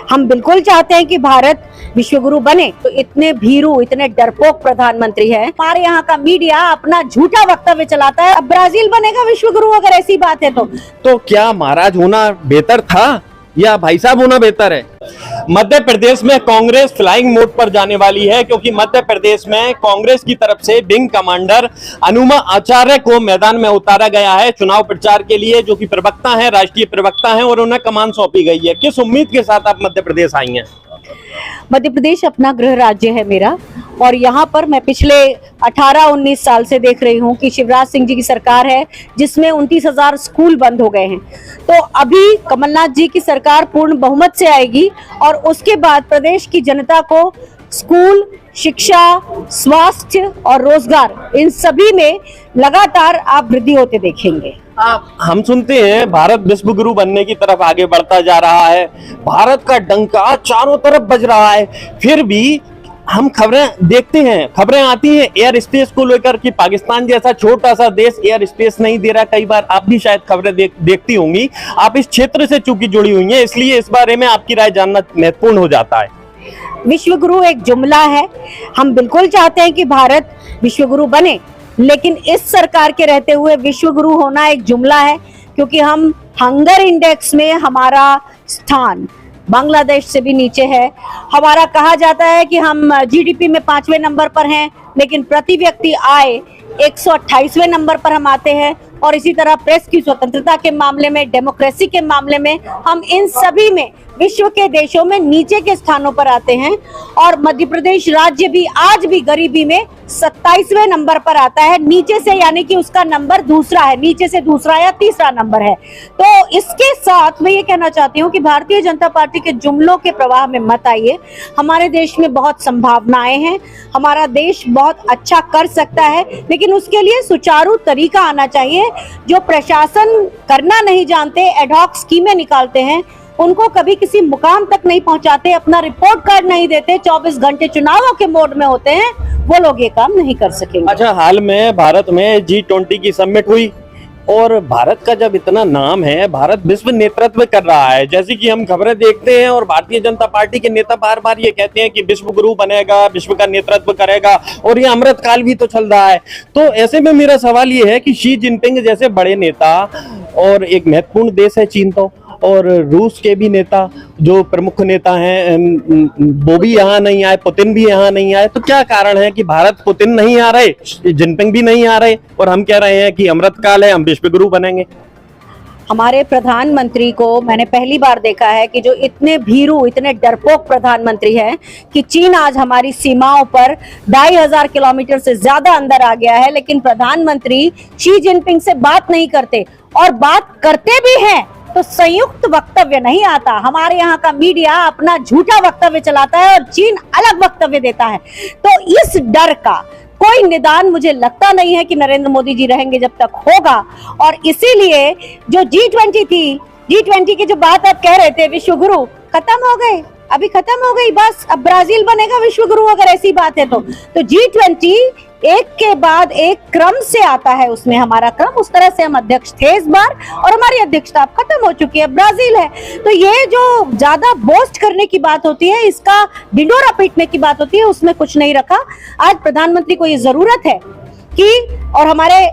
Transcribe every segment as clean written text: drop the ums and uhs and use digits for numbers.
हम बिल्कुल चाहते हैं कि भारत विश्वगुरु बने। तो इतने भीरू, इतने डरपोक प्रधानमंत्री है। हमारे यहाँ का मीडिया अपना झूठा वक्तव्य चलाता है। अब ब्राजील बनेगा विश्वगुरु अगर ऐसी बात है तो क्या महाराज होना बेहतर था या भाई साहब होना बेहतर है? मध्य प्रदेश में कांग्रेस फ्लाइंग मोड पर जाने वाली है, क्योंकि मध्य प्रदेश में कांग्रेस की तरफ से विंग कमांडर अनुमा आचार्य को मैदान में उतारा गया है चुनाव प्रचार के लिए, जो कि प्रवक्ता हैं, राष्ट्रीय प्रवक्ता हैं, और उन्हें कमान सौंपी गई है। किस उम्मीद के साथ आप मध्य प्रदेश आई हैं? मध्य प्रदेश अपना गृह राज्य है मेरा, और यहाँ पर मैं पिछले 18-19 साल से देख रही हूँ कि शिवराज सिंह जी की सरकार है जिसमें 29,000 स्कूल बंद हो गए हैं। तो अभी कमलनाथ जी की सरकार पूर्ण बहुमत से आएगी और उसके बाद प्रदेश की जनता को स्कूल, शिक्षा, स्वास्थ्य और रोजगार, इन सभी में लगातार आप वृद्धि होते देखेंगे। हम सुनते हैं भारत विश्व गुरु बनने की तरफ आगे बढ़ता जा रहा है, भारत का डंका चारों तरफ बज रहा है, फिर भी हम खबरें देखते हैं, खबरें आती हैं एयर स्पेस को लेकर कि पाकिस्तान जैसा छोटा सा देश एयर स्पेस नहीं दे रहा। कई बार आप भी शायद खबरें देखती होंगी, आप इस क्षेत्र से चूंकि जुड़ी हुई हैं, इसलिए इस बारे में आपकी राय जानना महत्वपूर्ण हो जाता है। विश्वगुरु एक जुमला है। हम बिल्कुल चाहते हैं कि भारत विश्वगुरु बने, लेकिन इस सरकार के रहते हुए विश्वगुरु होना एक जुमला है, क्योंकि हम हंगर इंडेक्स में हमारा स्थान बांग्लादेश से भी नीचे है। हमारा कहा जाता है कि हम जीडीपी में 5वें नंबर पर हैं, लेकिन प्रति व्यक्ति आय 128वें नंबर पर हम आते हैं। और इसी तरह प्रेस की स्वतंत्रता के मामले में, डेमोक्रेसी के मामले में हम इन सभी में विश्व के देशों में नीचे के स्थानों पर आते हैं। और मध्य प्रदेश राज्य भी आज भी गरीबी में 27वें नंबर पर आता है, नीचे से, यानी कि उसका नंबर दूसरा है, नीचे से दूसरा या तीसरा नंबर है। तो इसके साथ मैं ये कहना चाहती हूँ कि भारतीय जनता पार्टी के जुमलों के प्रवाह में मत आइए। हमारे देश में बहुत संभावनाएं हैं, हमारा देश बहुत अच्छा कर सकता है, लेकिन उसके लिए सुचारू तरीका आना चाहिए। जो प्रशासन करना नहीं जानते, एडहॉक स्कीमें निकालते हैं, उनको कभी किसी मुकाम तक नहीं पहुंचाते, अपना रिपोर्ट कार्ड नहीं देते, 24 घंटे चुनावों के मोड में होते हैं, वो लोग ये काम नहीं कर सकेंगे। अच्छा, हाल में भारत में G20 की समिट हुई और भारत का जब इतना नाम है, भारत विश्व नेतृत्व कर रहा है, जैसे कि हम खबरें देखते हैं, और भारतीय जनता पार्टी के नेता बार बार ये कहते हैं कि विश्व गुरु बनेगा, विश्व का नेतृत्व करेगा, और ये अमृत काल भी तो चल रहा है। तो ऐसे में मेरा सवाल ये है कि शी जिनपिंग जैसे बड़े नेता, और एक महत्वपूर्ण देश है चीन तो, और रूस के भी नेता जो प्रमुख नेता हैं वो भी यहाँ नहीं आए, पुतिन भी यहाँ नहीं आए, तो क्या कारण है कि भारत, पुतिन नहीं आ रहे, जिनपिंग भी नहीं आ रहे, और हम कह रहे हैं कि अमृत काल है, हम विश्व गुरु बनेंगे? हमारे प्रधानमंत्री को मैंने पहली बार देखा है कि जो इतने भीरू, इतने डरपोक प्रधानमंत्री हैं कि चीन आज हमारी सीमाओं पर 2500 किलोमीटर से ज्यादा अंदर आ गया है, लेकिन प्रधानमंत्री शी जिनपिंग से बात नहीं करते, और बात करते भी हैं तो संयुक्त वक्तव्य नहीं आता। हमारे यहाँ का मीडिया अपना झूठा वक्तव्य चलाता है और चीन अलग वक्तव्य देता है। तो इस डर का कोई निदान मुझे लगता नहीं है कि नरेंद्र मोदी जी रहेंगे जब तक होगा। और इसीलिए जो G20 थी, G20 की जो बात आप कह रहे थे, विश्व गुरु खत्म हो गए, अभी खत्म हो गई, बस अब ब्राजील बनेगा विश्व गुरु अगर ऐसी बात है तो G20 एक के बाद एक क्रम से आता है, उसमें हमारा क्रम, उस तरह से हम अध्यक्ष थे इस बार, और हमारी अध्यक्षता अब खत्म हो चुकी है, ब्राजील है। तो ये जो ज्यादा बोस्ट करने की बात होती है, इसका ढिंढोरा पीटने की बात होती है, उसमें कुछ नहीं रखा। आज प्रधानमंत्री को ये जरूरत है कि, और हमारे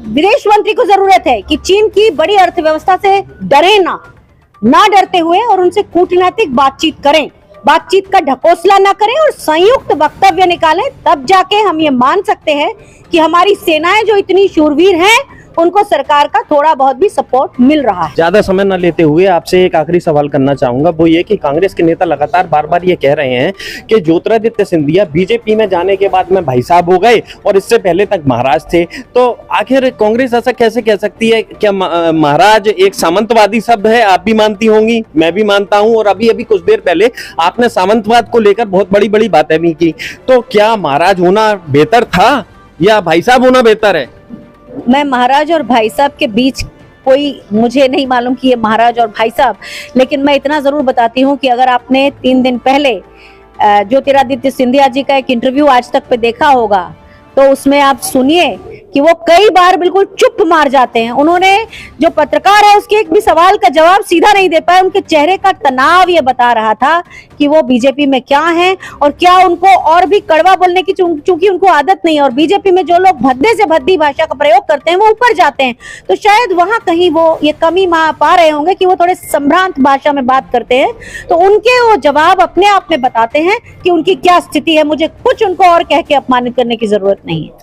विदेश मंत्री को जरूरत है कि चीन की बड़ी अर्थव्यवस्था से डरे ना डरते हुए और उनसे कूटनीतिक बातचीत करें, बातचीत का ढकोसला ना करें और संयुक्त वक्तव्य निकालें। तब जाके हम ये मान सकते हैं कि हमारी सेनाएं जो इतनी शूरवीर हैं, उनको सरकार का थोड़ा बहुत भी सपोर्ट मिल रहा है। ज्यादा समय न लेते हुए आपसे एक आखिरी सवाल करना चाहूंगा, वो ये कि कांग्रेस के नेता लगातार बार बार ये कह रहे हैं कि ज्योतिरादित्य सिंधिया बीजेपी में जाने के बाद में भाई साहब हो गए और इससे पहले तक महाराज थे। तो आखिर कांग्रेस ऐसा कैसे कह सकती है? क्या महाराज एक सामंतवादी शब्द है? आप भी मानती होंगी, मैं भी मानता हूं, और अभी अभी कुछ देर पहले आपने सामंतवाद को लेकर बहुत बड़ी बड़ी बातें भी की। तो क्या महाराज होना बेहतर था या भाई साहब होना बेहतर है? मैं महाराज और भाई साहब के बीच कोई, मुझे नहीं मालूम कि ये महाराज और भाई साहब, लेकिन मैं इतना जरूर बताती हूँ कि अगर आपने 3 दिन पहले ज्योतिरादित्य सिंधिया जी का एक इंटरव्यू आज तक पे देखा होगा, तो उसमें आप सुनिए कि वो कई बार बिल्कुल चुप मार जाते हैं। उन्होंने, जो पत्रकार है उसके एक भी सवाल का जवाब सीधा नहीं दे पाए। उनके चेहरे का तनाव ये बता रहा था कि वो बीजेपी में क्या है और क्या उनको और भी कड़वा बोलने की, चूंकि उनको आदत नहीं है और बीजेपी में जो लोग भद्दे से भद्दी भाषा का प्रयोग करते हैं वो ऊपर जाते हैं, तो शायद वहां कहीं वो ये कमी पा रहे होंगे कि वो थोड़े संभ्रांत भाषा में बात करते हैं। तो उनके वो जवाब अपने आप में बताते हैं कि उनकी क्या स्थिति है। मुझे कुछ उनको और कह के अपमानित करने की जरूरत नहीं है।